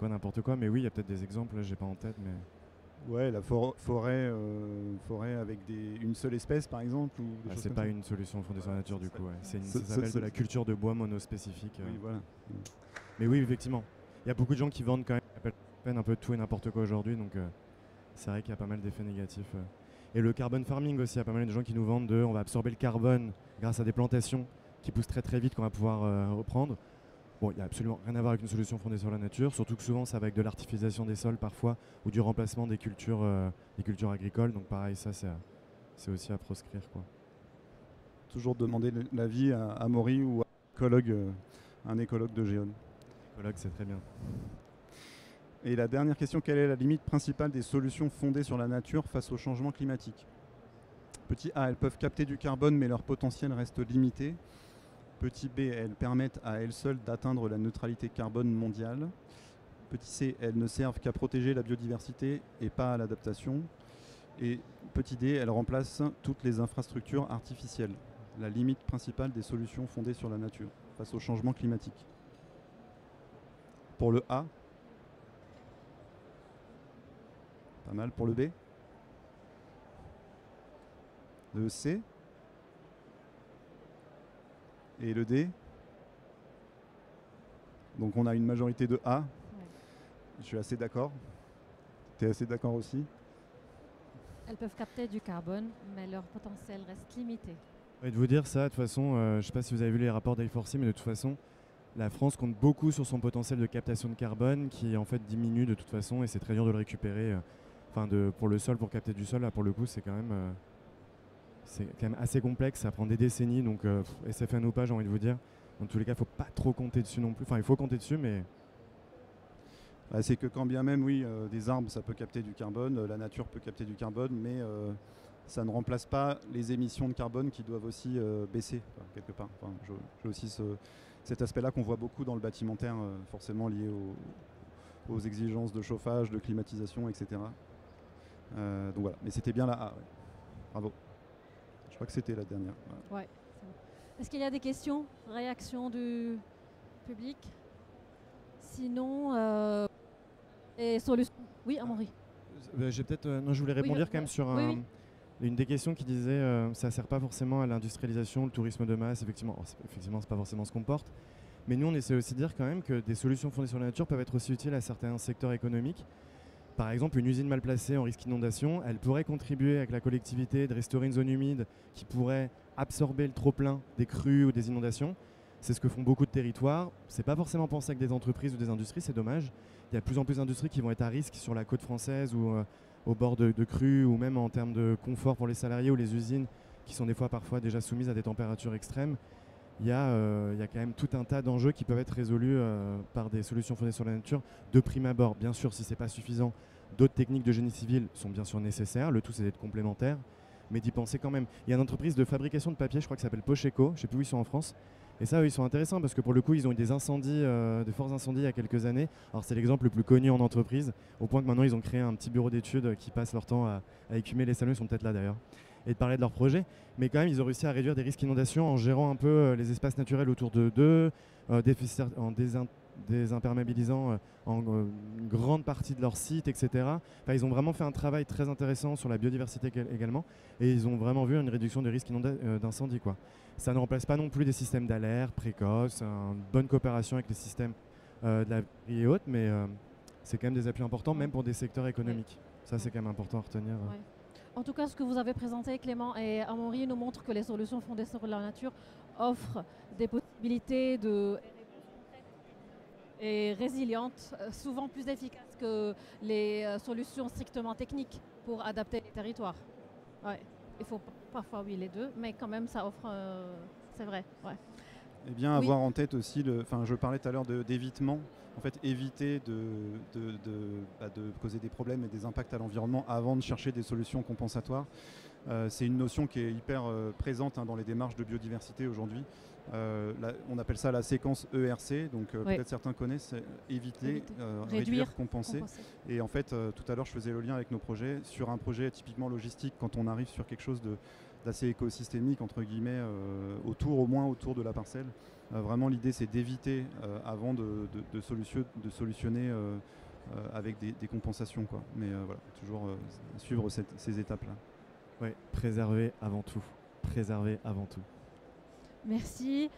n'importe quoi. Mais oui, il y a peut-être des exemples, là, j'ai pas en tête. Mais Ouais, la forêt avec une seule espèce par exemple. c'est pas une solution fondée sur la nature du coup. Ouais. Ça ça- s'appelle ça- de la culture de bois monospécifique. Oui, voilà. Mais oui, effectivement. Il y a beaucoup de gens qui vendent quand même un peu tout et n'importe quoi aujourd'hui. Donc c'est vrai qu'il y a pas mal d'effets négatifs. Et le carbon farming aussi, il y a pas mal de gens qui nous vendent on va absorber le carbone grâce à des plantations qui pousse très très vite qu'on va pouvoir reprendre. Bon, il n'y a absolument rien à voir avec une solution fondée sur la nature, surtout que souvent ça va avec de l'artificialisation des sols parfois ou du remplacement des cultures agricoles. Donc pareil, ça c'est aussi à proscrire, quoi. Toujours demander l'avis à Amaury ou à un écologue de Géone. Écologue, c'est très bien. Et la dernière question, quelle est la limite principale des solutions fondées sur la nature face au changement climatique? Petit a, elles peuvent capter du carbone mais leur potentiel reste limité. Petit b, elles permettent à elles seules d'atteindre la neutralité carbone mondiale. Petit c, elles ne servent qu'à protéger la biodiversité et pas à l'adaptation. Et petit d, elles remplacent toutes les infrastructures artificielles. La limite principale des solutions fondées sur la nature face au changement climatique. Pour le A, pas mal. Pour le B, le C et le D. Donc on a une majorité de A. Ouais. Je suis assez d'accord. Tu es assez d'accord aussi? Elles peuvent capter du carbone, mais leur potentiel reste limité. Et de vous dire ça, de toute façon, je ne sais pas si vous avez vu les rapports d'I4C, mais de toute façon, la France compte beaucoup sur son potentiel de captation de carbone qui en fait diminue de toute façon et c'est très dur de le récupérer. Pour le sol, pour capter du sol, là pour le coup, c'est quand même assez complexe, ça prend des décennies, donc SFN ou pas, j'ai envie de vous dire. Dans tous les cas, il ne faut pas trop compter dessus non plus. Enfin, il faut compter dessus, mais... C'est que quand bien même, oui, des arbres, ça peut capter du carbone, la nature peut capter du carbone, mais ça ne remplace pas les émissions de carbone qui doivent aussi baisser, quelque part. Enfin, j'ai aussi cet aspect-là qu'on voit beaucoup dans le bâtimentaire, forcément lié aux exigences de chauffage, de climatisation, etc. Donc voilà, mais c'était bien la A. Ouais. Bravo. Je crois que c'était la dernière. Ouais. Est-ce qu'il y a des questions, réactions du public? Sinon, les solutions. Oui, Amaury. Je voulais répondre quand même sur une des questions qui disait ça ne sert pas forcément à l'industrialisation, le tourisme de masse. Effectivement, c'est pas forcément ce qu'on porte. Mais nous, on essaie aussi de dire quand même que des solutions fondées sur la nature peuvent être aussi utiles à certains secteurs économiques. Par exemple, une usine mal placée en risque d'inondation, elle pourrait contribuer avec la collectivité de restaurer une zone humide qui pourrait absorber le trop-plein des crues ou des inondations. C'est ce que font beaucoup de territoires. C'est pas forcément pensé avec des entreprises ou des industries, c'est dommage. Il y a de plus en plus d'industries qui vont être à risque sur la côte française ou au bord de crues ou même en termes de confort pour les salariés ou les usines qui sont parfois déjà soumises à des températures extrêmes. Il y a quand même tout un tas d'enjeux qui peuvent être résolus par des solutions fondées sur la nature de prime abord. Bien sûr, si ce n'est pas suffisant, d'autres techniques de génie civil sont bien sûr nécessaires. Le tout, c'est d'être complémentaire, mais d'y penser quand même. Il y a une entreprise de fabrication de papier, je crois, qui s'appelle Pocheco. Je ne sais plus où ils sont en France. Et ça, ils sont intéressants parce que pour le coup, ils ont eu des incendies, des forts incendies il y a quelques années. Alors c'est l'exemple le plus connu en entreprise, au point que maintenant, ils ont créé un petit bureau d'études qui passe leur temps à écumer les salons. Ils sont peut-être là d'ailleurs. Et de parler de leur projet. Mais quand même, ils ont réussi à réduire des risques d'inondation en gérant un peu les espaces naturels autour d'eux, en désimperméabilisant une grande partie de leur site, etc. Enfin, ils ont vraiment fait un travail très intéressant sur la biodiversité également. Et ils ont vraiment vu une réduction des risques d'incendie, quoi. Ça ne remplace pas non plus des systèmes d'alerte précoces, une bonne coopération avec les systèmes de la vie et autres, mais c'est quand même des appuis importants, même pour des secteurs économiques. Ça, c'est quand même important à retenir. En tout cas, ce que vous avez présenté, Clément et Amaury, nous montre que les solutions fondées sur la nature offrent des possibilités et résilientes, souvent plus efficaces que les solutions strictement techniques pour adapter les territoires. Ouais. Il faut parfois, oui, les deux, mais quand même, ça offre, c'est vrai. Ouais. Et bien avoir en tête aussi, je parlais tout à l'heure d'évitement. En fait, éviter de causer des problèmes et des impacts à l'environnement avant de chercher des solutions compensatoires. C'est une notion qui est hyper présente dans les démarches de biodiversité aujourd'hui. On appelle ça la séquence ERC, donc peut-être certains connaissent, éviter, réduire, compenser. Et en fait, tout à l'heure, je faisais le lien avec nos projets. Sur un projet typiquement logistique, quand on arrive sur quelque chose d'assez écosystémique, entre guillemets, au moins autour de la parcelle, vraiment l'idée c'est d'éviter avant de solutionner avec des compensations, quoi. Mais voilà, toujours suivre ces étapes-là. Oui, préserver avant tout. Préserver avant tout. Merci.